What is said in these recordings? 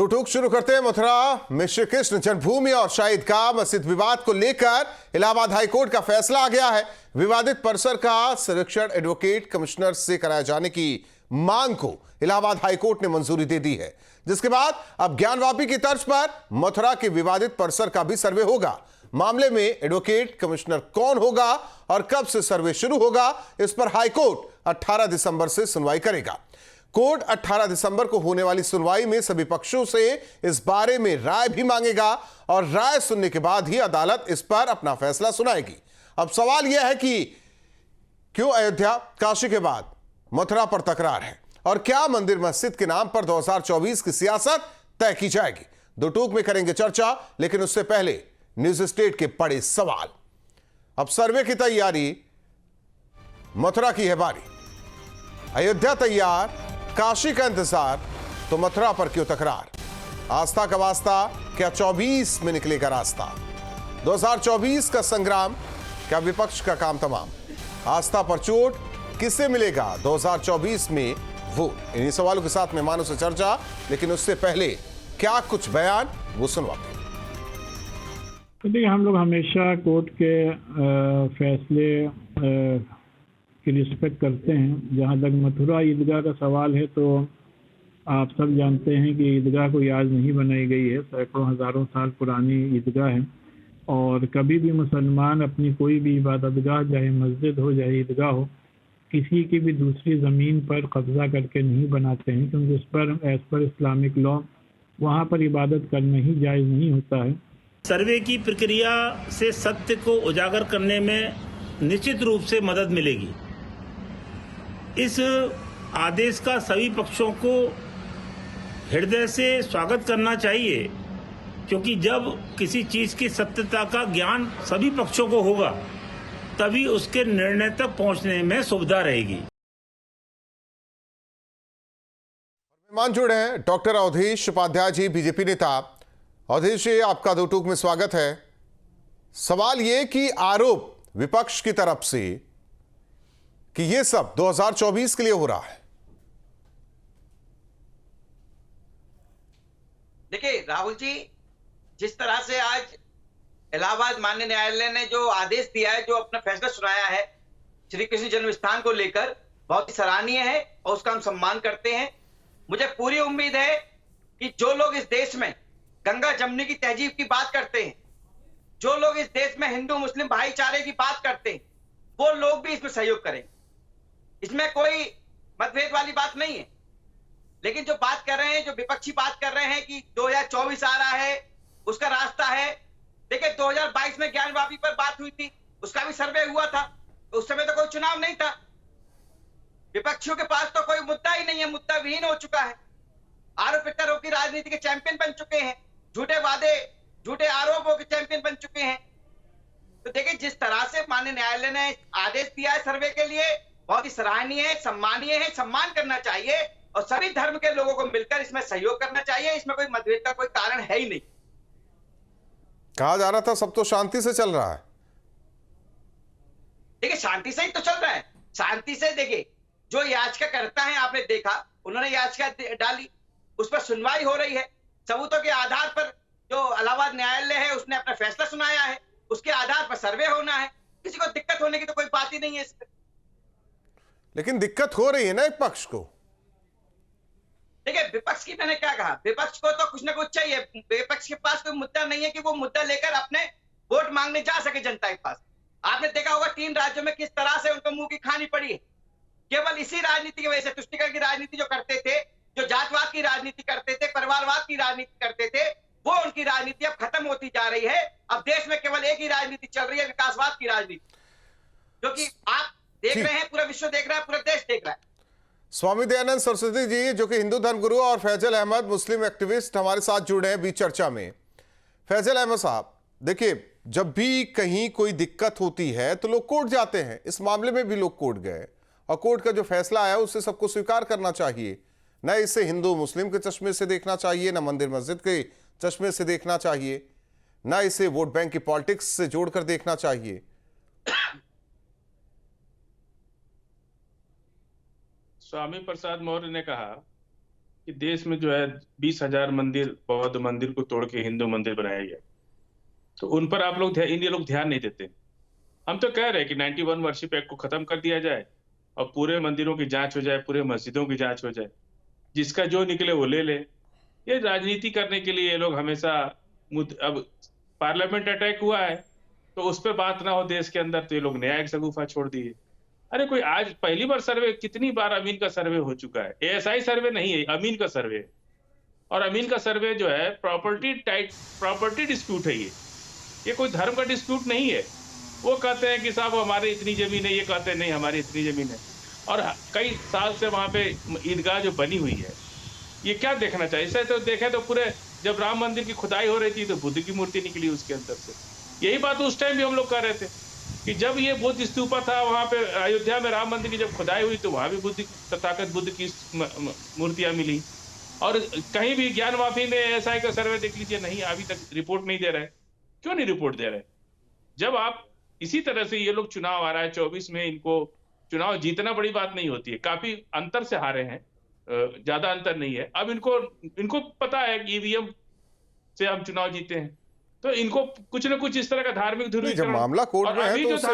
दो टूक शुरू करते हैं। मथुरा में श्री कृष्ण जन्मभूमि और शाही ईदगाह मस्जिद विवाद को लेकर इलाहाबाद हाईकोर्ट का फैसला आ गया है। विवादित परिसर का सर्वेक्षण एडवोकेट कमिश्नर से कराए जाने की मांग को इलाहाबाद हाईकोर्ट ने मंजूरी दे दी है, जिसके बाद अब ज्ञानवापी की तर्ज पर मथुरा के विवादित परिसर का भी सर्वे होगा। मामले में एडवोकेट कमिश्नर कौन होगा और कब से सर्वे शुरू होगा, इस पर हाईकोर्ट 18 दिसंबर से सुनवाई करेगा। कोर्ट 18 दिसंबर को होने वाली सुनवाई में सभी पक्षों से इस बारे में राय भी मांगेगा और राय सुनने के बाद ही अदालत इस पर अपना फैसला सुनाएगी। अब सवाल यह है कि क्यों अयोध्या काशी के बाद मथुरा पर तकरार है और क्या मंदिर मस्जिद के नाम पर 2024 की सियासत तय की जाएगी। दो टूक में करेंगे चर्चा, लेकिन उससे पहले न्यूज स्टेट के बड़े सवाल। अब सर्वे की तैयारी, मथुरा की है बारी। अयोध्या तैयार, काशी का इंतजार, तो मथुरा पर क्यों तकरार। आस्था का वास्ता, क्या 24 में निकलेगा रास्ता। 2024 का संग्राम, क्या विपक्ष का काम तमाम। आस्था पर चोट, किससे मिलेगा 2024 में वोट। इन्हीं सवालों के साथ मेहमानों से चर्चा, लेकिन उससे पहले क्या कुछ बयान, वो सुनवाते हैं। देखिए, हम लोग हमेशा कोर्ट के फैसले की रिस्पेक्ट करते हैं। जहाँ तक मथुरा ईदगाह का सवाल है, तो आप सब जानते हैं कि ईदगाह कोई आज नहीं बनाई गई है, सैकड़ों हज़ारों साल पुरानी ईदगाह है। और कभी भी मुसलमान अपनी कोई भी इबादतगाह, चाहे मस्जिद हो चाहे ईदगाह हो, किसी की भी दूसरी ज़मीन पर कब्जा करके नहीं बनाते हैं, क्योंकि उस पर एज पर इस्लामिक लॉ वहाँ पर इबादत करना ही जायज़ नहीं होता है। सर्वे की प्रक्रिया से सत्य को उजागर करने में निश्चित रूप से मदद मिलेगी। इस आदेश का सभी पक्षों को हृदय से स्वागत करना चाहिए, क्योंकि जब किसी चीज की सत्यता का ज्ञान सभी पक्षों को होगा, तभी उसके निर्णय तक पहुंचने में सुविधा रहेगी। मेहमान जुड़े हैं डॉक्टर अवधेश उपाध्याय जी, बीजेपी नेता। अवधेश जी, आपका दो टूक में स्वागत है। सवाल ये कि आरोप विपक्ष की तरफ से कि ये सब 2024 के लिए हो रहा है। देखिए राहुल जी, जिस तरह से आज इलाहाबाद माननीय न्यायालय ने जो आदेश दिया है, जो अपना फैसला सुनाया है श्री कृष्ण जन्म स्थान को लेकर, बहुत ही सराहनीय है और उसका हम सम्मान करते हैं। मुझे पूरी उम्मीद है कि जो लोग इस देश में गंगा जमुनी की तहजीब की बात करते हैं, जो लोग इस देश में हिंदू मुस्लिम भाईचारे की बात करते हैं, वो लोग भी इसमें सहयोग करें। इसमें कोई मतभेद वाली बात नहीं है। लेकिन जो बात कर रहे हैं, जो विपक्षी बात कर रहे हैं कि 2024 आ रहा है, उसका रास्ता है। देखिए, 2022 में ज्ञानवापी पर बात हुई थी, उसका भी सर्वे हुआ था, तो उस समय तो कोई चुनाव नहीं था। विपक्षियों के पास तो कोई मुद्दा ही नहीं है, मुद्दा विहीन हो चुका है। आरोप प्रत्यारोप की राजनीति के चैंपियन बन चुके हैं, झूठे वादे झूठे आरोपों के चैंपियन बन चुके हैं। तो देखिए, जिस तरह से माननीय न्यायालय ने आदेश दिया है सर्वे के लिए, बहुत ही सराहनीय है, सम्मानीय है, सम्मान करना चाहिए और सभी धर्म के लोगों को मिलकर इसमें सहयोग करना चाहिए। इसमें कोई मतभेद का कोई कारण है ही नहीं। कहा जा रहा था सब तो शांति से चल रहा है। देखिए, शांति से ही तो चल रहा है। शांति से देखिए, जो याचिका करता है, आपने देखा, उन्होंने याचिका डाली, उस पर सुनवाई हो रही है। सबूतों के आधार पर जो इलाहाबाद न्यायालय है उसने अपना फैसला सुनाया है, उसके आधार पर सर्वे होना है। किसी को दिक्कत होने की तो कोई बात ही नहीं है इसमें। लेकिन दिक्कत हो रही है ना एक पक्ष को। देखिए, विपक्ष की मैंने क्या कहा, विपक्ष को तो कुछ ना कुछ चाहिए। विपक्ष के पास कोई मुद्दा नहीं है कि वो मुद्दा लेकर अपने वोट मांगने जा सके जनता के पास। आपने देखा होगा 3 राज्यों में किस तरह से उनको मुंह की खानी पड़ी है, केवल इसी राजनीति की वजह से। तुष्टिकरण की राजनीति जो करते थे, जो जातवाद की राजनीति करते थे, परिवारवाद की राजनीति करते थे, वो उनकी राजनीति अब खत्म होती जा रही है। अब देश में केवल एक ही राजनीति चल रही है, विकासवाद की राजनीति, जो कि आप देख रहे हैं, पूरा विश्व देख रहा है, पूरा देश देख रहा है। स्वामी दयानंद सरस्वती जी, जो कि हिंदू धर्मगुरु, और फैजल अहमद, मुस्लिम एक्टिविस्ट, हमारे साथ जुड़े हैं बीच चर्चा में। फैजल अहमद साहब, देखिए, जब भी कहीं कोई दिक्कत होती है तो लोग कोर्ट जाते हैं। इस मामले में भी लोग कोर्ट गए और कोर्ट का जो फैसला आया उसे सबको स्वीकार करना चाहिए। न इसे हिंदू मुस्लिम के चश्मे से देखना चाहिए, न मंदिर मस्जिद के चश्मे से देखना चाहिए, न इसे वोट बैंक की पॉलिटिक्स से जोड़कर देखना चाहिए। स्वामी प्रसाद मौर्य ने कहा कि देश में जो है 20,000 मंदिर, बौद्ध मंदिर को तोड़ के हिंदू मंदिर बनाया गया, तो उन पर आप लोग ये लोग ध्यान नहीं देते। हम तो कह रहे हैं कि 91 वर्शिप एक्ट को खत्म कर दिया जाए और पूरे मंदिरों की जांच हो जाए, पूरे मस्जिदों की जांच हो जाए, जिसका जो निकले वो ले ले। ये राजनीति करने के लिए ये लोग हमेशा अब पार्लियामेंट अटैक हुआ है तो उस पर बात ना हो देश के अंदर, तो ये लोग नया एक शगुफा छोड़ दिए। अरे कोई आज पहली बार सर्वे, कितनी बार अमीन का सर्वे हो चुका है। एएसआई सर्वे नहीं है, अमीन का सर्वे है। और अमीन का सर्वे जो है प्रॉपर्टी डिस्प्यूट है। ये कोई धर्म का डिस्प्यूट नहीं है। वो कहते हैं कि साहब हमारी इतनी जमीन है, ये कहते हैं नहीं हमारी इतनी जमीन है। और कई साल से वहां पे ईदगाह जो बनी हुई है, ये क्या देखना चाहिए? इसे तो देखें तो पूरे, जब राम मंदिर की खुदाई हो रही थी तो बुद्ध की मूर्ति निकली उसके अंदर से। यही बात उस टाइम भी हम लोग कह रहे थे कि जब ये बुद्ध स्तूपा था वहां पे अयोध्या में राम मंदिर की जब खुदाई हुई तो वहां भी तथागत बुद्ध की मूर्तियां मिली। और कहीं भी ज्ञान वापी में एएसआई का सर्वे देख लीजिए, नहीं अभी तक रिपोर्ट नहीं दे रहे। क्यों नहीं रिपोर्ट दे रहे? जब आप इसी तरह से, ये लोग चुनाव आ रहा है 24 में, इनको चुनाव जीतना बड़ी बात नहीं होती है। काफी अंतर से हारे हैं, ज्यादा अंतर नहीं है। अब इनको पता है कि ईवीएम से हम चुनाव जीते हैं, तो इनको कुछ न कुछ इस तरह का धार्मिक जब मामला कोर्ट में है तो उसे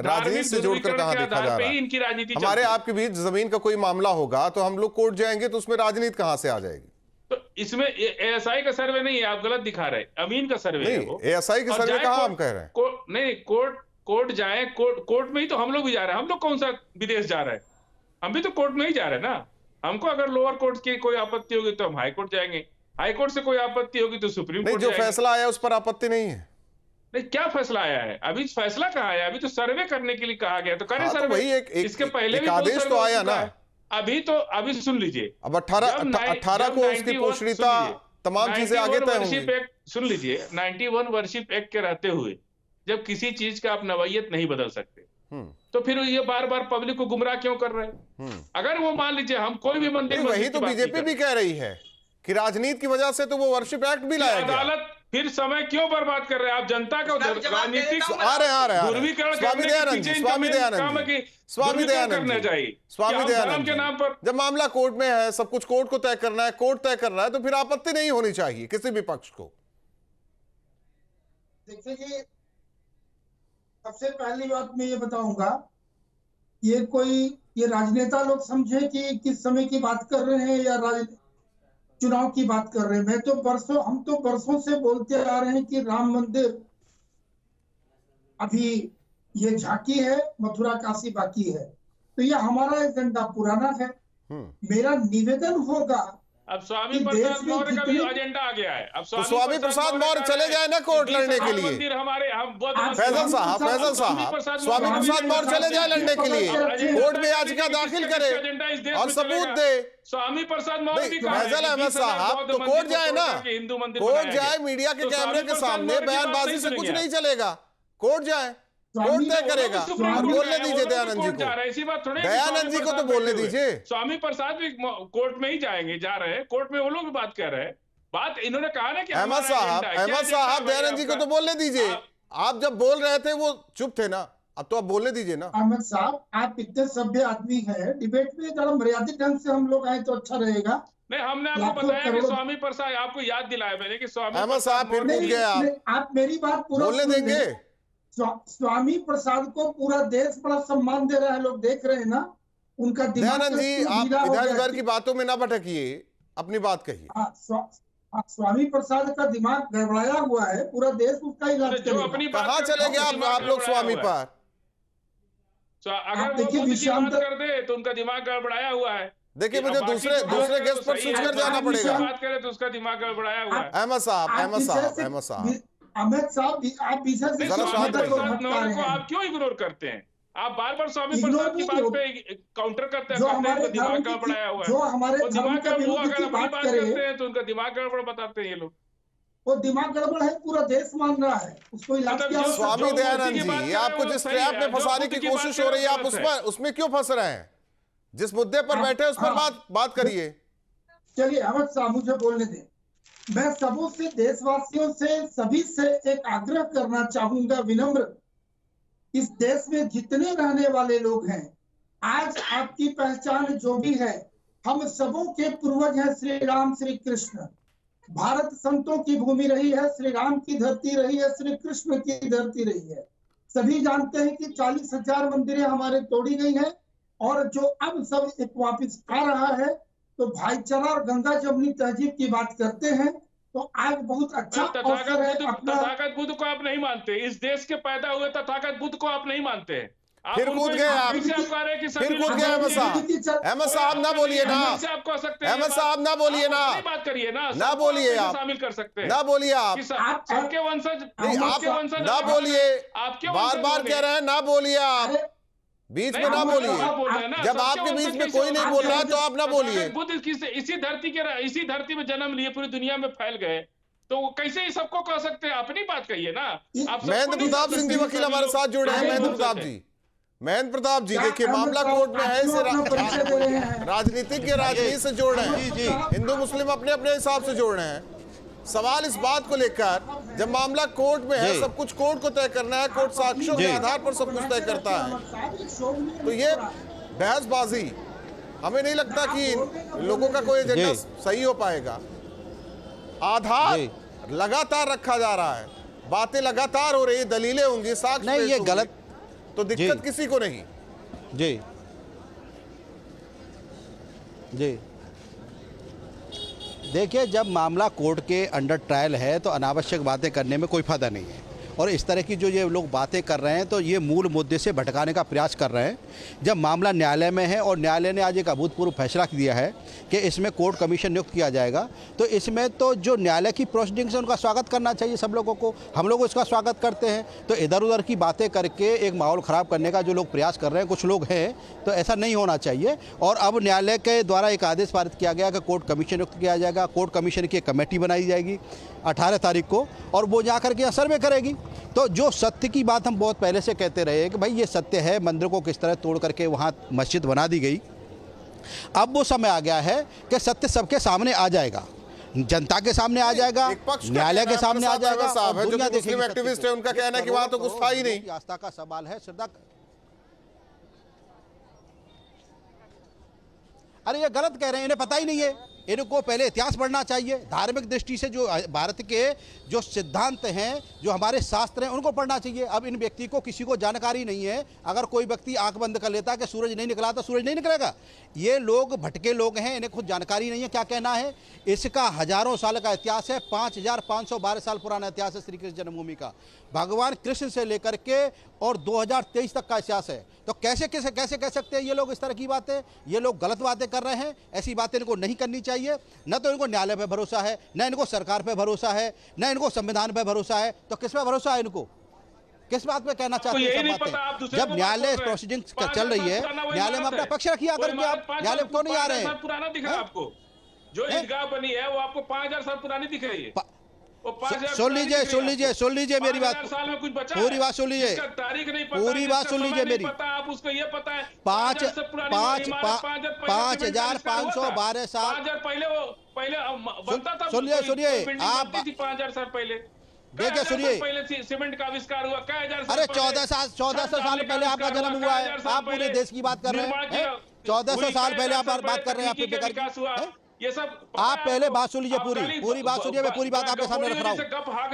राजनीति से जोड़कर कहां देखा जा रहा है? इनकी राजनीति हमारे आपके बीच जमीन का कोई मामला होगा तो हम लोग कोर्ट जाएंगे तो उसमें राजनीति कहां से आ जाएगी? तो इसमें एएसआई का सर्वे नहीं है, आप गलत दिखा रहे हैं। अमीन का सर्वे है वो। एएसआई का सर्वे कहां हम कह रहे हैं? नहीं, कोर्ट जाए, कोर्ट में ही तो हम लोग भी जा रहे हैं। हम लोग कौन सा विदेश जा रहे हैं? हम भी तो कोर्ट में ही जा रहे हैं ना। हमको अगर लोअर कोर्ट की कोई आपत्ति होगी तो हम हाई कोर्ट जाएंगे, हाई कोर्ट से कोई आपत्ति होगी तो सुप्रीम कोर्ट जो फैसला आया उस पर आपत्ति नहीं है। नहीं, क्या फैसला आया है? अभी फैसला कहाँ आया? अभी तो सर्वे करने के लिए कहा गया, तो करें सर्वे। इसके पहले भी आदेश तो आया ना। अभी सुन लीजिए, अब 18 को उसकी पोषणीयता तमाम चीजें आगे तय होंगी। सुन लीजिए, 91 वर्शिप एक्ट के रहते हुए जब किसी चीज का आप नवैयत नहीं बदल सकते तो फिर ये बार बार पब्लिक को गुमराह क्यों कर रहे हैं? अगर वो मान लीजिए हम कोई भी मंदिर, वही तो बीजेपी भी कह रही है कि राजनीति की वजह से तो वो वर्शिप एक्ट भी लाया गया। अदालत फिर समय क्यों बर्बाद कर रहे हैं आप? जनता का राजनीतिक ध्रुवीकरण स्वामी दयानंद के नाम पर, जब मामला कोर्ट में है, सब कुछ कोर्ट को तय करना है, कोर्ट तय कर रहा है, तो फिर आपत्ति नहीं होनी चाहिए किसी भी पक्ष को। देखिए जी, सबसे पहली बात मैं ये बताऊंगा, ये राजनेता लोग समझे कि किस समय की बात कर रहे हैं या चुनाव की बात कर रहे हैं। हम तो बरसों से बोलते आ रहे हैं कि राम मंदिर अभी ये झांकी है, मथुरा काशी बाकी है। तो ये हमारा एजेंडा पुराना है। मेरा निवेदन होगा, अब स्वामी प्रसाद मौर्य का भी एजेंडा आ गया है। अब स्वामी प्रसाद मौर्य चले जाए ना कोर्ट लड़ने के लिए। फैजल साहब स्वामी प्रसाद मौर्य चले जाए लड़ने के लिए, कोर्ट में याचिका दाखिल करे और सबूत दे। स्वामी प्रसाद मौर्य भी फैजल अहमद साहब तो कोर्ट जाए ना, कोर्ट जाए, मीडिया के कैमरे के सामने बयानबाजी से कुछ नहीं चलेगा। कोर्ट जाए, कोर्ट तय करेगा। और बोलने दीजिए दयानंद जी को, ऐसी बात थोड़ी, दयानंद जी को तो बोलने दीजिए। स्वामी प्रसाद भी कोर्ट में ही जाएंगे, जा रहे हैं कोर्ट में, वो लोग भी बात कर रहे हैं। बात इन्होंने कहा ना कि अहमद साहब दयानंद जी को तो बोलने दीजिए। आप जब बोल रहे थे वो चुप थे ना, अब तो आप बोलने दीजिए ना। अहमद साहब, आप इतने सभ्य आदमी हैं, डिबेट में जरा मर्यादित ढंग से हम लोग आए तो अच्छा रहेगा। नहीं, हमने आपको बताया कि स्वामी प्रसाद, आपको याद दिलाया मैंने कि स्वामी अहमद साहब फिर पूछ गए, आप मेरी बात पूरा बोलने देंगे? स्वामी प्रसाद को पूरा देश बड़ा सम्मान दे रहा है, लोग देख रहे हैं ना। उनका दयानंद जी, आप इधर उधर की बातों में ना भटकिए, अपनी बात कहिए। स्वामी प्रसाद का दिमाग गड़बड़ाया हुआ है, पूरा देश उसका इलाज करेगा। कहाँ चले गए आप लोग स्वामी पर? अगर वो बुद्ध की बात कर दे तो उनका दिमाग गड़बड़ाया हुआ है। देखिए, मुझे दूसरे गेस्ट पर स्विच कर जाना पड़ेगा। बात करें तो उसका दिमाग गड़बड़ाया हुआ है। अहमद साहब अहमद साहब, आप पीछे से आप क्यों इग्नोर करते हैं? आप बार बार स्वामी प्रसाद की बात पे काउंटर करते हैं, दिमाग गड़बड़ाया हुआ है। जो हमारे दिमाग गड़बड़ की बात करते हैं तो उनका दिमाग गड़बड़ बताते हैं ये लोग। वो दिमाग गड़बड़ है, पूरा देश मान रहा है, उसको इलाज किया। स्वामी दयानंद जी, आपको जिस ट्रैप में फंसाने की कोशिश हो रही है, आप उसमें क्यों फंस रहे हैं? जिस मुद्दे पर बैठे उस पर बात करिए। चलिए अहमद साहब, मुझे बोलने दें। मैं सबों से, देशवासियों से, सभी से एक आग्रह करना चाहूंगा, विनम्र। इस देश में जितने रहने वाले लोग हैं, आज आपकी पहचान जो भी है, हम सबों के पूर्वज हैं श्री राम श्री कृष्ण। भारत संतों की भूमि रही है, श्री राम की धरती रही है, श्री कृष्ण की धरती रही है। सभी जानते हैं कि 40,000 मंदिरें हमारे तोड़ी गई हैं और जो अब सब एक वापिस आ रहा है, तो भाईचारा और गंगा जमुनी तहजीब की बात करते हैं, तो आज बहुत अच्छा अवसर है। तथागत बुद्ध को आप नहीं मानते, इस देश के पैदा हुए तथागत बुद्ध को आप नहीं मानते हैं। फिर कूद गए आप, फिर कूद गए अहमद साहब ना बोलिए ना, अहमद साहब ना बोलिए ना, बात करिए ना बोलिए आप, शामिल कर सकते हैं ना बोलिए आप, सबके वंशज आप ना बोलिए, बार बार कह रहे हैं ना बोलिए आप, बीच में ना बोलिए। जब आपके बीच में कोई नहीं बोल रहा है तो आप ना बोलिए। बुद्ध इसी धरती में जन्म लिए, पूरी दुनिया में फैल गए, तो कैसे ही सबको कह सकते हैं? अपनी बात कहिए ना। महेंद्र प्रताप सिंह जी वकील हमारे साथ जुड़े हैं। महेंद्र प्रताप जी देखिए, मामला कोर्ट में है, इसे राजनीतिक के राजनीति से जोड़ रहे हैं, हिंदू मुस्लिम अपने अपने हिसाब से जोड़ रहे हैं। सवाल इस बात को लेकर, जब मामला कोर्ट में है, सब कुछ कोर्ट को तय करना है, कोर्ट साक्ष्यों के आधार पर सब कुछ तय करता है, तो ये बहसबाजी हमें नहीं लगता कि लोगों का कोई एजेंडा सही हो पाएगा। आधार लगातार रखा जा रहा है, बातें लगातार हो रही है, दलीलें होंगी, साक्ष्य नहीं, ये गलत, तो दिक्कत किसी को नहीं। जी जी देखिए, जब मामला कोर्ट के अंडर ट्रायल है तो अनावश्यक बातें करने में कोई फायदा नहीं है, और इस तरह की जो ये लोग बातें कर रहे हैं तो ये मूल मुद्दे से भटकाने का प्रयास कर रहे हैं। जब मामला न्यायालय में है और न्यायालय ने आज एक अभूतपूर्व फैसला दिया है कि इसमें कोर्ट कमीशन नियुक्त किया जाएगा, तो इसमें तो जो न्यायालय की प्रोसीडिंग्स है उनका स्वागत करना चाहिए सब लोगों को। हम लोग उसका स्वागत करते हैं, तो इधर उधर की बातें करके एक माहौल ख़राब करने का जो लोग प्रयास कर रहे हैं, कुछ लोग हैं, तो ऐसा नहीं होना चाहिए। और अब न्यायालय के द्वारा एक आदेश पारित किया गया कि कोर्ट कमीशन नियुक्त किया जाएगा। कोर्ट कमीशन की एक कमेटी बनाई जाएगी 18 तारीख को, और वो जा करके सर्वे करेगी। तो जो सत्य की बात हम बहुत पहले से कहते रहे कि भाई ये सत्य है, मंदिर को किस तरह तोड़ करके वहाँ मस्जिद बना दी गई, अब वो समय आ गया है कि सत्य सबके सामने आ जाएगा, जनता के सामने आ जाएगा, न्यायालय के सामने आ जाएगा। जो मुस्लिम एक्टिविस्ट है उनका कहना है कि वहाँ तो कुछ था ही नहीं। आस्था का सवाल है, श्रद्धा। अरे ये गलत कह रहे हैं, इन्हें पता ही नहीं है, इनको पहले इतिहास पढ़ना चाहिए। धार्मिक दृष्टि से जो भारत के जो सिद्धांत हैं, जो हमारे शास्त्र हैं, उनको पढ़ना चाहिए। अब इन व्यक्ति को किसी को जानकारी नहीं है। अगर कोई व्यक्ति आंख बंद कर लेता है कि सूरज नहीं निकला तो सूरज नहीं निकलेगा, ये लोग भटके लोग हैं, इन्हें खुद जानकारी नहीं है क्या कहना है। इसका हजारों साल का इतिहास है, 5512 साल पुराना इतिहास है श्री कृष्ण जन्मभूमि का, भगवान कृष्ण से लेकर के और 2023 तक का इतिहास है। तो कैसे कैसे कैसे कह सकते हैं ये लोग इस तरह की बातें? ये लोग गलत बातें कर रहे हैं, ऐसी बातें इनको नहीं करनी चाहिए। न तो इनको न्यायालय पे भरोसा है, न इनको सरकार पे भरोसा है, न इनको संविधान पे भरोसा है, तो किस पे भरोसा है इनको? किस बात पे कहना चाहते हैं सब बातें? जब न्यायालय प्रोसीडिंग्स चल रही है, न्यायालय में अपना पक्ष रखिए आकर के। आप न्यायालय क्यों नहीं आ रहे हैं? पुराना दिख रहा है आपको, जो ईदगाह बनी है वो आपको 5000 साल पुरानी दिख रही है। सुन लीजिए मेरी बात, पूरी बात सुन लीजिए, पूरी बात सुन लीजिए मेरी। आप उसको ये पता है 5512 साल पहले बनता था। सुनिए आप 5000 साल पहले देखिए, सुनिए, पहले सीमेंट का आविष्कार हुआ, क्या 1000 अरे 1400 साल पहले आपका जन्म हुआ है। आप पूरे देश की बात कर रहे हैं, 1400 साल पहले आप बात कर रहे हैं। आपके विकास हुआ ये सब, आप पहले बात सुन लीजिए, पूरी बात सुनिए, मैं पूरी बात आपके सामने रख रहा हूँ।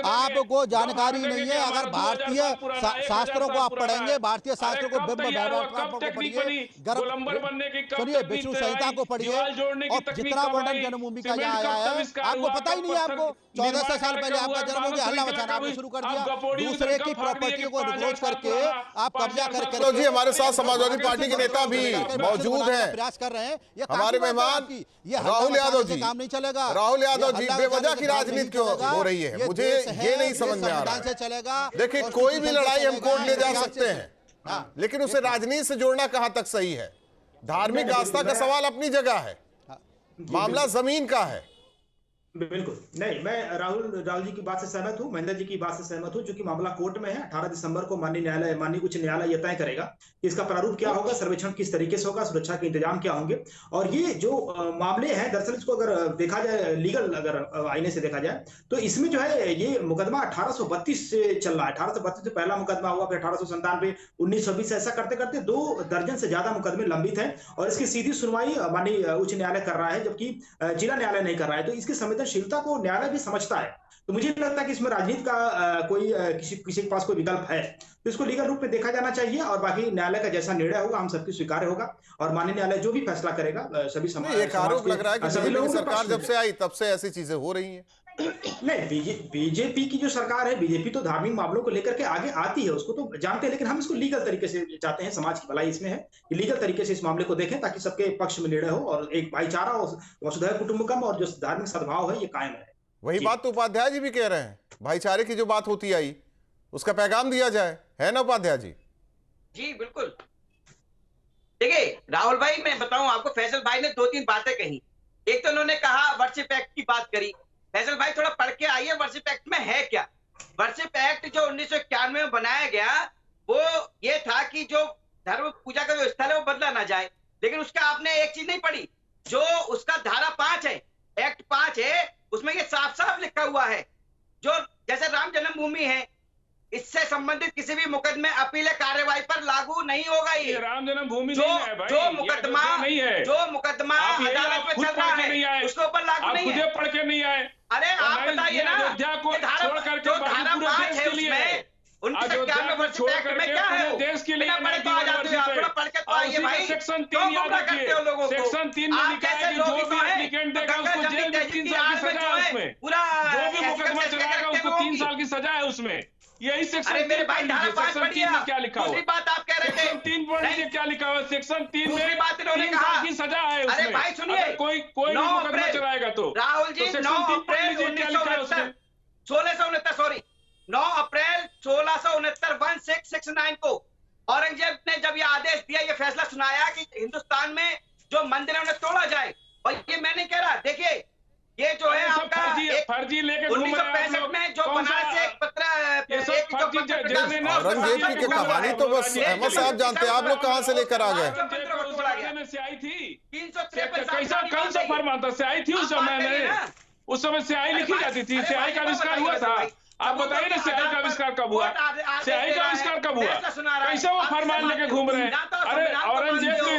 आपको जानकारी नहीं है। अगर भारतीय शास्त्रों को आप पढ़ेंगे, भारतीय शास्त्रों को पढ़िए, सुनिए, विष्णु संहिता को पढ़िए, और जितना वर्णन जन्मभूमि का यहाँ आया है आपको पता ही नहीं है। आपको 1400 साल पहले आपका जन्म हो गया, हल्ला मचाना आपने शुरू कर दिया, दूसरे की प्रॉपर्टी को रिप्रोच करके आप कब्जा करके। तो जी हमारे साथ समाजवादी पार्टी के नेता भी मौजूद हैं, प्रयास कर रहे हैं। हमारे मेहमान राहुल यादव जी। काम नहीं चलेगा। राहुल यादव जी, बेवजह की राजनीति क्यों हो रही है, मुझे ये नहीं समझ में आ रहा है। देखिए, कोई भी लड़ाई हम कोर्ट ले जा सकते हैं, लेकिन उसे राजनीति से जोड़ना कहां तक सही है? धार्मिक आस्था का सवाल अपनी जगह है, मामला जमीन का है। बिल्कुल नहीं, मैं राहुल जी की बात से सहमत हूं, महेंद्र जी की बात से सहमत हूं, क्योंकि मामला कोर्ट में है। 18 दिसंबर को माननीय उच्च न्यायालय यह तय करेगा कि इसका प्रारूप क्या होगा, सर्वेक्षण किस तरीके से होगा, सुरक्षा के इंतजाम क्या होंगे। और ये जो मामले हैं, दरअसल इसको अगर देखा जाए लीगल अगर आईने से देखा जाए तो इसमें जो है ये मुकदमा 1832 से चल रहा है। 1832 से पहला मुकदमा हुआ, फिर 1897, 1920, ऐसा करते करते 2 दर्जन से ज्यादा मुकदमे लंबित हैं और इसकी सीधी सुनवाई माननीय उच्च न्यायालय कर रहा है, जबकि जिला न्यायालय नहीं कर रहा है। तो इसकी संवेदनशीलता को न्यायालय भी समझता है। तो मुझे लगता है कि इसमें राजनीति का कोई किसी के पास कोई विकल्प है, तो इसको लीगल रूप में देखा जाना चाहिए और बाकी न्यायालय का जैसा निर्णय होगा हम सबकी स्वीकार्य होगा और माननीय न्यायालय जो भी फैसला करेगा सभी समाज एक आरोप लग रहा है कि बीजेपी की सरकार जब से आई तब से ऐसी चीजें हो रही हैं। नहीं, बीजेपी की जो सरकार है, बीजेपी तो धार्मिक मामलों को लेकर के आगे आती है, उसको तो जानते हैं, लेकिन हम इसको लीगल तरीके से चाहते हैं। समाज की भलाई इसमें है कि लीगल तरीके से इस मामले को देखें ताकि सबके पक्ष में निर्णय हो और एक भाईचारा और वसुधैव कुटुंबकम और जो धार्मिक सद्भाव है ये कायम है। वही बात तो उपाध्याय जी भी कह रहे हैं, भाईचारे की जो बात होती आई उसका पैगाम दिया जाए, है ना उपाध्याय जी? जी बिल्कुल। देखिए राहुल भाई, मैं बताऊं आपको, फैसल भाई ने 2-3 बातें कही। एक तो उन्होंने कहा वर्शिप एक्ट की बात करी। फैसल भाई थोड़ा पढ़ के आइए वर्शिप एक्ट में है क्या। वर्शिप एक्ट जो 1991 में बनाया गया वो ये था कि जो धर्म पूजा का जो स्थल है वो बदला ना जाए, लेकिन उसका आपने एक चीज नहीं पढ़ी, जो उसका धारा 5 है, एक्ट 5 है, उसमें ये साफ साफ लिखा हुआ है, जो जैसे राम जन्मभूमि है इससे संबंधित किसी भी मुकदमे अपील कार्यवाही पर लागू नहीं होगा। ये राम जन्मभूमि जो नहीं है भाई, जो मुकदमा नहीं है, जो मुकदमा अदालत में चल रहा है उसके ऊपर लागू नहीं है। पढ़ के नहीं आए। अरे आप बताइए ना, जो धारा 5 है उसमें 1991 वर्षिप एक्ट में क्या है, देश के लिए पढ़े तो आ जाते हो, थोड़ा पढ़ के तो आइए भाई। सेक्शन 3 क्यों याद गुमराह करते हो लोगों को? सेक्शन 3 में लिखा है कि जो भी एप्लीकेंट देगा उसको जेल में 3 साल की सजा है, उसमें पूरा जो भी मुकदमा चलाएगा उसको 3 साल की सजा है उसमें। यही सेक्शन 3 भाई धारा 5 में क्या लिखा हुआ? दूसरी बात आप कह रहे थे, सेक्शन 3 पढ़ लीजिए क्या लिखा हुआ है। सेक्शन 3 में बात इन्होंने 3 कहा साल की सजा है उसमें। अरे भाई सुनिए, कोई भी मुकदमा चलाएगा तो राहुल जी 9 अप्रैल 1669 1669 को औरंगजेब ने जब ये आदेश दिया, ये फैसला सुनाया कि हिंदुस्तान में जो मंदिर है उन्हें तोड़ा जाए। और ये मैं नहीं कह रहा, देखिए ये जो है आपका फर्जी लेके 1965 में जो बनारस से एक पत्र औरंगजेब की कहानी तो बस अहमद साहब जानते हैं, आप लोग कहां से लेकर आ गए? स्याही थी, 353 कौन सा फरमान था? स्याही थी उस समय में, उस समय स्याही लिखी जाती थी, स्याही का आविष्कार हुआ था। आप बताइए ना स्याही का आविष्कार कब हुआ? स्याही का आविष्कार कब हुआ? कैसे वो फरमान लेके घूम रहे हैं? अरे औरंगजेब ने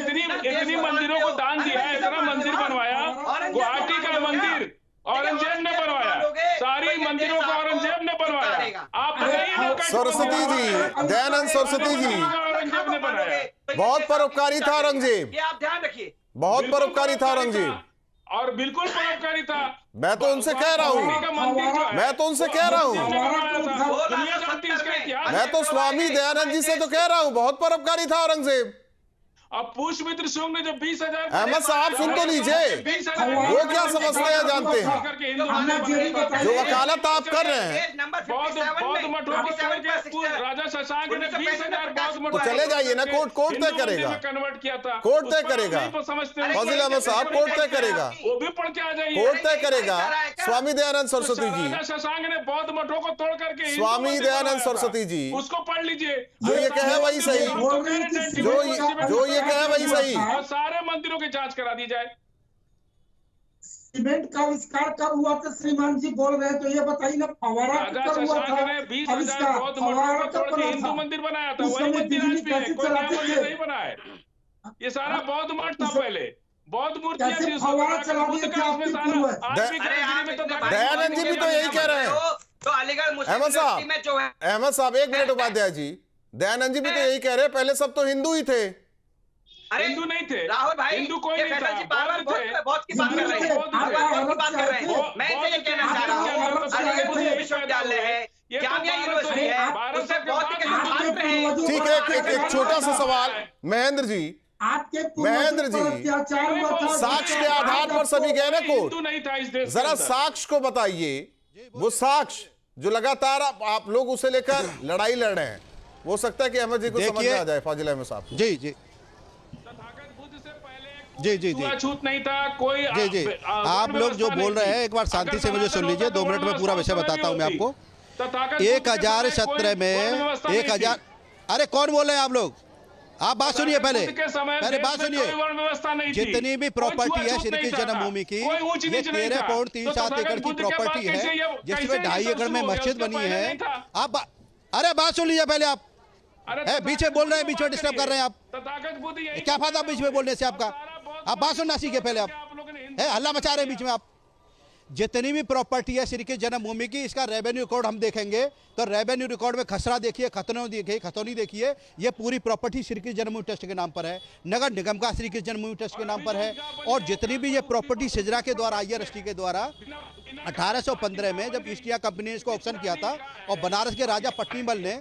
इतनी मंदिरों को दान दिया है, इतना मंदिर बनवाया, गुवाहाटी का मंदिर औरंगजेब ने बनवाया, सारी मंदिरों को औरंगजेब ने बनवाया। आप सरस्वती जी, दयानंद सरस्वती जी, औरंगजेब ने बनाया। बहुत परोपकारी था औरंगजेब, ये आप ध्यान रखिए, बहुत परोपकारी था औरंगजेब। और बिल्कुल परोपकारी था। मैं तो उनसे कह रहा हूँ, मैं तो उनसे कह रहा हूँ, दुनिया जानती है इसका इतिहास। मैं तो स्वामी दयानंद जी से तो कह रहा हूँ, बहुत परोपकारी था औरंगजेब। अब पुष्पमित्र शुंग ने जो 20,000 अहमद साहब सुन तो लीजिए, वो क्या समझते हैं जानते हैं, जो वकालत आप कर रहे हैं। राजा शशांक ने 20,000 बौद्ध मठ तो चले जाइए ना, कोर्ट तय करेगा, कन्वर्ट किया था, कोर्ट तय करेगा, फजील अहमद साहब कोर्ट तय करेगा, वो भी पढ़ के आ जाइए, कोर्ट तय करेगा। स्वामी दयानंद सरस्वती जी, राजा शशांक ने बौद्ध मठों को तोड़ करके स्वामी दयानंद सरस्वती जी, उसको पढ़ लीजिए। जो ये कहे वही सही, जो ये कहे वही सही। और सारे मंदिरों की जांच करा दी जाए। सीमेंट का आविष्कार कब हुआ था श्रीमान जी बोल रहे हैं, तो ये बताइए ना, फव्वारा कब हुआ था? 20,000 बौद्ध मठों को तोड़ के हिंदू मंदिर बनाया था, वही मंदिर आज भी है, कोई नया मंदिर नहीं बना है। ये सारा बौद्ध मठ था पहले, बौद्ध मूर्तियां थी, दयानंद जी भी तो यही कह रहे हैं। तो अलीगढ़ मुस्लिम यूनिवर्सिटी में जो है, अहमद साहब एक मिनट उपाध्याय जी, दयानंद जी भी तो यही कह रहे हैं, पहले सब तो हिंदू ही थे। हिंदू नहीं थे राहुल भाई, हिंदू कोई नहीं था, बहुत की बात कर रहे हैं, मैं ये कहना चाह रहा हूँ, अलीगढ़ मुस्लिम विश्वविद्यालय है, जामिया यूनिवर्सिटी है, उससे बहुत के छात्र हैं। ठीक है, एक छोटा सा सवाल महेंद्र जी, महेंद्र जी, साक्ष्य के आधार पर सभी गए ना कोर्ट, जरा साक्ष्य को बताइए, वो साक्ष्य जो लगातार आप लोग उसे लेकर लड़ाई लड़ रहे हैं, हो सकता है कि अहमद जी को समझ में आ जाए। फाजिल अहमद साहब जी जी, तथागत बुद्ध से पहले एक जी जी जी छूत नहीं था कोई। जी जी आप लोग जो बोल रहे हैं एक बार शांति से मुझे सुन लीजिए, 2 मिनट में पूरा विषय बताता हूं मैं आपको। 1017 में 1000, अरे कौन बोल रहे हैं आप लोग? आप बात सुनिए पहले बात सुनिए। जितनी भी प्रॉपर्टी है श्री कृष्ण जन्मभूमि की, ये 13.37 एकड़ की प्रॉपर्टी है, जिसमें 2.5 एकड़ में मस्जिद बनी है। आप अरे बात सुन लीजिए पहले। आप बीच में बोल रहे हैं, बीच में डिस्टर्ब कर रहे हैं आप। क्या फायदा बीच में बोलने से आपका? आप बात सुनना सीखे पहले। आप हल्ला मचा रहे हैं बीच में आप। जितनी भी प्रॉपर्टी है श्री कृष्ण जन्मभूमि की, इसका रेवेन्यू रिकॉर्ड हम देखेंगे तो रेवेन्यू रिकॉर्ड में खसरा देखिए, खतौनी देखिए। ये पूरी प्रॉपर्टी श्री कृष्ण जन्मभूमि ट्रस्ट के नाम पर है, नगर निगम का श्री कृष्ण जन्मभूमि ट्रस्ट के नाम पर है। और जितनी भी ये प्रॉपर्टी सिजरा के द्वारा, IRST के द्वारा 1815 में जब ईस्ट इंडिया कंपनी ने इसको ऑक्शन किया था और बनारस के राजा पट्टीमल ने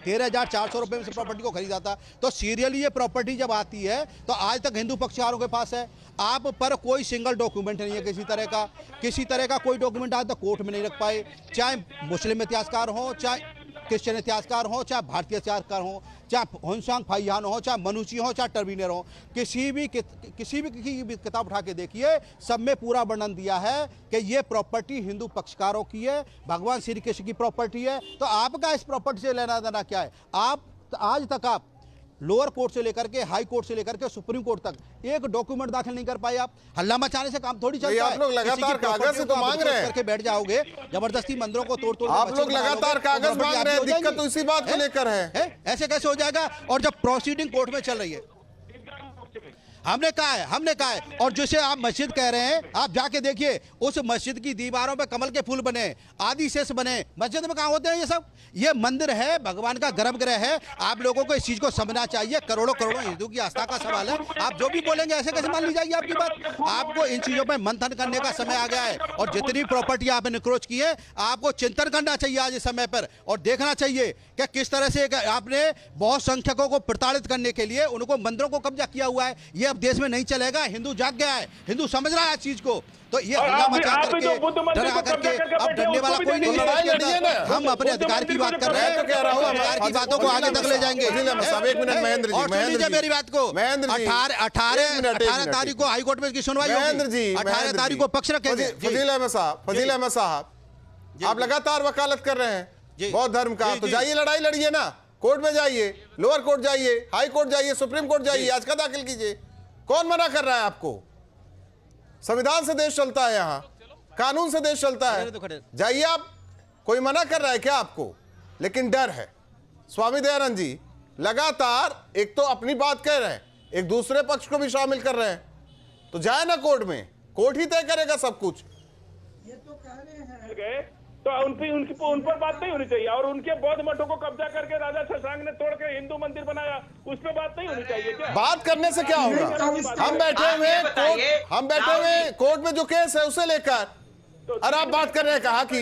13,400 रुपये में से प्रॉपर्टी को खरीदा था, तो सीरियली ये प्रॉपर्टी जब आती है तो आज तक हिंदू पक्षकारों के पास है। आप पर कोई सिंगल डॉक्यूमेंट नहीं है किसी तरह का कोई डॉक्यूमेंट आज तक कोर्ट में नहीं रख पाए। चाहे मुस्लिम इतिहासकार हो, चाहे क्रिश्चियन इतिहासकार हो, चाहे भारतीय इतिहासकार हो, चाहे होनसांग फाइयान हो, चाहे मनुची हो, चाहे टर्बिनर हो, किसी भी किताब उठा के देखिए, सब में पूरा वर्णन दिया है कि ये प्रॉपर्टी हिंदू पक्षकारों की है, भगवान श्री कृष्ण की प्रॉपर्टी है। तो आपका इस प्रॉपर्टी से लेना देना क्या है? आप आज तक आप लोअर कोर्ट से लेकर के हाई कोर्ट से लेकर के सुप्रीम कोर्ट तक एक डॉक्यूमेंट दाखिल नहीं कर पाए। आप हल्ला मचाने से काम थोड़ी चलता है। आप लोग लगातार कागज से तो मांग रहे हैं, करके बैठ जाओगे जबरदस्ती मंदिरों को तोड़ आप लोग लगातार कागज मांग रहे हैं। दिक्कत तो इसी बात को लेकर है। ऐसे कैसे हो जाएगा? और जब प्रोसीडिंग कोर्ट में चल रही है, हमने कहा है। और जैसे आप मस्जिद कह रहे हैं, आप जाके देखिए उस मस्जिद की दीवारों पे कमल के फूल बने, आदि शेष बने। मस्जिद में कहाँ होते हैं ये सब? ये मंदिर है, भगवान का गर्भगृह है। आप लोगों को इस चीज को समझना चाहिए। करोड़ों हिंदू की आस्था का सवाल है। आप जो भी बोलेंगे ऐसे कैसे मान ली जाएगी आपकी बात? आपको इन चीजों पर मंथन करने का समय आ गया है। और जितनी प्रॉपर्टी आपने निक्रोच की है, आपको चिंतन करना चाहिए आज इस समय पर, और देखना चाहिए कि किस तरह से आपने बहुत संख्यकों को प्रताड़ित करने के लिए उनको मंदिरों को कब्जा किया हुआ है। ये अब देश में नहीं चलेगा। हिंदू जाग गया है, हिंदू समझ रहा है इस चीज को। तो ये हल्ला मचा करके, डरा करके अब डरने वाला कोई नहीं है। हम अपने अधिकार की बात कर रहे हैं, अधिकार की बातों को आगे तक ले जाएंगे। एक मिनट महेंद्र जी, मेरी बात को 18 तारीख को हाईकोर्ट में इसकी सुनवाई होगी। 18 तारीख को पक्ष रखेंगे। फजील अहमद साहब, आप लगातार वकालत कर रहे हैं बौद्ध धर्म का, तो जाइए लड़ाई लड़िए ना, कोर्ट में जाइए, लोअर कोर्ट जाइए, हाई कोर्ट जाइए, सुप्रीम कोर्ट जाइए, याचिका दाखिल कीजिए। कौन मना कर रहा है आपको? संविधान से देश चलता है, यहाँ कानून से देश चलता है। जाइए आप, कोई मना कर रहा है क्या आपको? लेकिन डर है। स्वामी दयानंद जी लगातार एक तो अपनी बात कह रहे हैं, एक दूसरे पक्ष को भी शामिल कर रहे हैं, तो जाए ना कोर्ट में, कोर्ट ही तय करेगा सब कुछ। ये तो कह रहे हैं तो उन पर बात नहीं होनी चाहिए। और उनके बौद्ध मठों को कब्जा करके राजा शशांक ने तोड़ के हिंदू मंदिर बनाया, उस पर बात नहीं होनी चाहिए क्या? बात करने से क्या होगा? हम बैठे हुए कोर्ट में जो केस है उसे लेकर, और आप बात कर रहे हैं कहा कि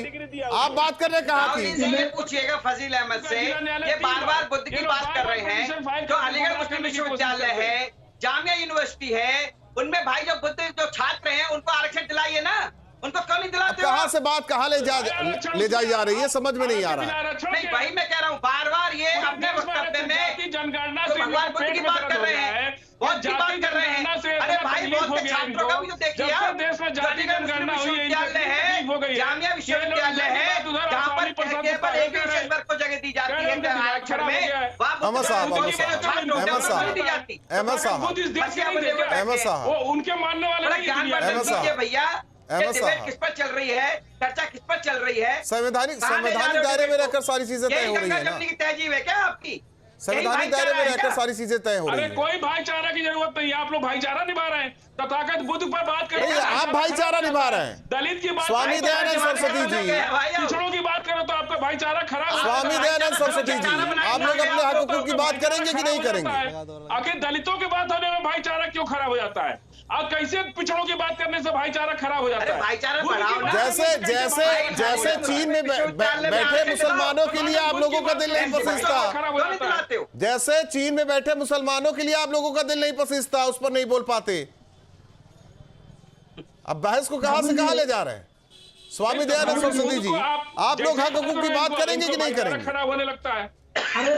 पूछिएगा फजील अहमद से, ये बार बुद्ध की बात कर रहे हैं। जो अलीगढ़ मुस्लिम विश्वविद्यालय है, जामिया यूनिवर्सिटी है, उनमें भाई जो बुद्ध जो छात्र हैं उनको आरक्षण दिलाइए ना, उनको क्यों नहीं दिलाते? कहां से बात कहां ले जाई जा रही है, समझ में नहीं आ रहा। नहीं भाई, मैं कह रहा हूँ बार ये अपने वक्तव्य में जनगणना तो भगवान बुद्ध की बात कर रहे हैं, बौद्ध की बात कर रहे हैं। अरे भाई, बौद्ध के छात्रों का भी तो देखिए आप, विश्वविद्यालय है, जामिया विश्वविद्यालय है, जहाँ पर केवल एक विषय पर को जगह दी जाती है आरक्षण में। अहमद साहब, उनके मानने वाले भैया, किस पर चल रही है चर्चा, किस पर चल रही है? संवैधानिक दायरे में रहकर सारी चीजें तय हो रही है ना। तहजीब है क्या आपकी? संवैधानिक दायरे में रहकर सारी चीजें तय हो रही है। कोई भाईचारा की जरूरत नहीं है, आप लोग भाईचारा निभा रहे हैं। तथागत बुद्ध पर बात कर रहे हैं, आप भाईचारा निभा रहे हैं। दलित की बात, स्वामी दयानंद सरस्वती जी, पिछड़ों की बात करो तो आपका भाईचारा खराब। स्वामी दयानंद सरस्वती जी, आप लोग अपने हकों की बात करेंगे कि नहीं करेंगे? आखिर दलितों की बात होने में भाईचारा क्यों खराब हो जाता है? और कैसे पिछड़ों की बात करने से भाईचारा खराब हो जाता है? जैसे चीन में बैठे मुसलमानों के लिए आप लोगों का दिल नहीं पसीजता, जैसे चीन में बैठे मुसलमानों के लिए आप लोगों का दिल नहीं पसीजता, उस पर नहीं बोल पाते। अब बहस को कहां से कहां ले जा रहे हैं? स्वामी दयानंद सरस्वती जी, आप लोग हक हकूक की बात करेंगे कि नहीं करेंगे? खराब होने लगता है। अरे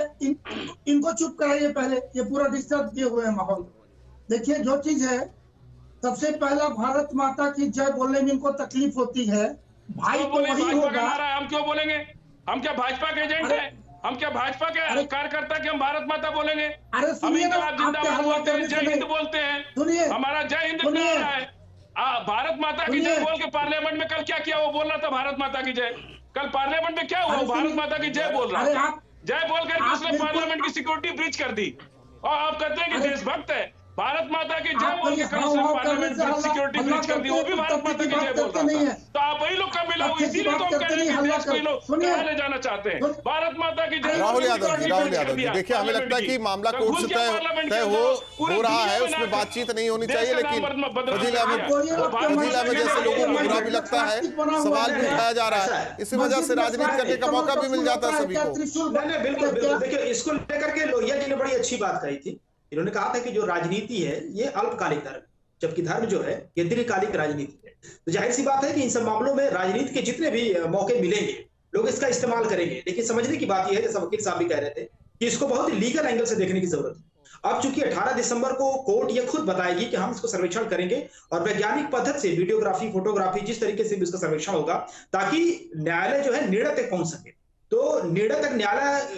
इनको चुप कराइए पहले, ये पूरा डिस्टर्ब किए हुए हैं माहौल। देखिए जो चीज है, सबसे पहला भारत माता की जय बोलने में इनको तकलीफ होती है। भाई तो वही भाजपा का होगा। नारा है, हम क्यों बोलेंगे? हम क्या भाजपा के एजेंट अरे- हैं? हम क्या भाजपा के अरे- कार्यकर्ता के हम भारत माता बोलेंगे? अरे हम सुनिए ना, इनकलाब आपके जिंदाबाद हल्ला बोलते हैं, करने से जय हिंद नहीं। बोलते हैं, सुनिए, हमारा जय हिंद सुनिए। नारा है। भारत माता की जय सुनिए। बोल के पार्लियामेंट में कल क्या किया? वो बोल रहा था भारत माता की जय। कल पार्लियामेंट में क्या हुआ? अरे वो भारत सुनिए। माता की जय बोल रहा अरे था। आप- जय बोल करके आप उसने बिल्कुल- पार्लियामेंट की सिक्योरिटी ब्रीच कर दी, और आप कहते हैं कि अरे- देशभक्त है। भारत माता की जय आप बोल के कहीं कल हाँ उसने हाँ करने पार्लियामेंट से हल्ला सिक्योरिटी हल्ला ब्रीच कर दी, करते वो भी हैं, भारत तथ्य माता की की बात जय बोल करते रहा नहीं था। है। तो आप वही लोग का मिला हुआ, तथ्य की इसीलिए तो बात हम कह करते रहे हैं नहीं, कि हल्ला देश को ये लोग सुनिए। कहाँ ले जाना चाहते हैं। भारत माता की जय राहुल बोल के यादव जी, कल राहुल ब्रीच कर यादव जी, दिया देखिए हमें लगता है कि मामला पार्लियामेंट कोर्ट की। से कल घुस के पार्लियामेंट तय के अंदर पूरी हो रहा दुनिया है, में उसमें नाक- बातचीत नहीं होनी देश चाहिए, का नाम लेकिन बदनाम फजीला किया। में बोलिए ना, वो भारत फजीला में माता की जैसे जय लोगों को बोल रहा बुरा है। भी लगता है, प्लास्टिक बना हुआ सवाल भी है। उठाया जा रहा ऐसा है, है। इसी वजह से राजनीति करने का मौका भी मिल जाता है सभी को। नहीं नहीं बिल्कुल बिल्कुल। देखिए इसको लेकर के लोहिया जी ने बड़ी अच्छी बात कही थी। इन्होंने कहा था कि जो राजनीति है ये अल्पकालिक धर्म, जबकि धर्म जो है ये दीर्घकालिक राजनीति है। तो जाहिर सी बात है कि इन सब मामलों में राजनीति के जितने भी मौके मिलेंगे लोग इसका इस्तेमाल करेंगे। लेकिन समझने की बात यह है, जैसा वकील साहब भी कह रहे थे, कि इसको बहुत ही लीगल एंगल से देखने की जरूरत है। अब चूंकि 18 दिसंबर को कोर्ट ये खुद बताएगी कि हम इसको सर्वेक्षण करेंगे, और वैज्ञानिक पद्धति से वीडियोग्राफी, फोटोग्राफी, जिस तरीके से भी इसका सर्वेक्षण होगा, ताकि न्यायालय जो है निर्णय तक पहुंच सके। तो निर्णय तक न्यायालय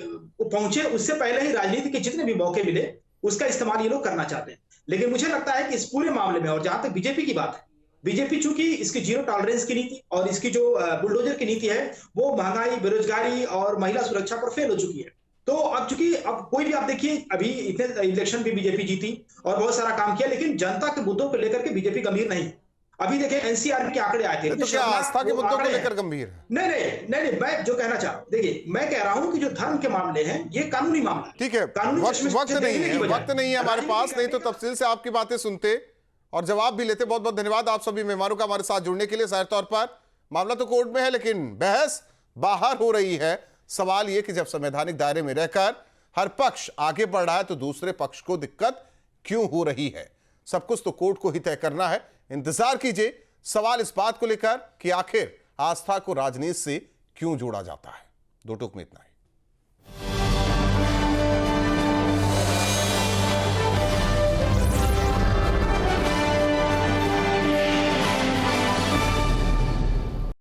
पहुंचे उससे पहले ही राजनीति के जितने भी मौके मिले उसका इस्तेमाल ये लोग करना चाहते हैं। लेकिन मुझे लगता है कि इस पूरे मामले में, और जहां तक बीजेपी की बात है, बीजेपी चूंकि इसकी जीरो टॉलरेंस की नीति और इसकी जो बुलडोजर की नीति है वो महंगाई, बेरोजगारी और महिला सुरक्षा पर फेल हो चुकी है। तो अब चूंकि अब कोई भी आप देखिए, अभी इतने इलेक्शन भी बीजेपी जीती और बहुत सारा काम किया, लेकिन जनता के मुद्दों को लेकर के बीजेपी गंभीर नहीं है। अभी देखिए एनसीआर के आंकड़े आए थे, तो क्या आस्था के मुद्दों को लेकर गंभीर है? नहीं नहीं नहीं नहीं, मैं जो कहना चाह रहा हूं, देखिए मैं कह रहा हूं कि जो धर्म के मामले हैं ये कानूनी मामला है। ठीक है, वक्त नहीं है हमारे पास, नहीं तो तफसील से आपकी बातें सुनते और जवाब भी लेते। बहुत बहुत धन्यवाद आप सभी मेहमानों का हमारे साथ जुड़ने के लिए। जाहिर तौर पर मामला तो कोर्ट में है, लेकिन बहस बाहर हो रही है। सवाल यह कि जब संवैधानिक दायरे में रहकर हर पक्ष आगे बढ़ रहा है तो दूसरे पक्ष को दिक्कत क्यों हो रही है? सब कुछ तो कोर्ट को ही तय करना है। इंतजार कीजिए। सवाल इस बात को लेकर कि आखिर आस्था को राजनीति से क्यों जोड़ा जाता है। दो टूक में इतना ही।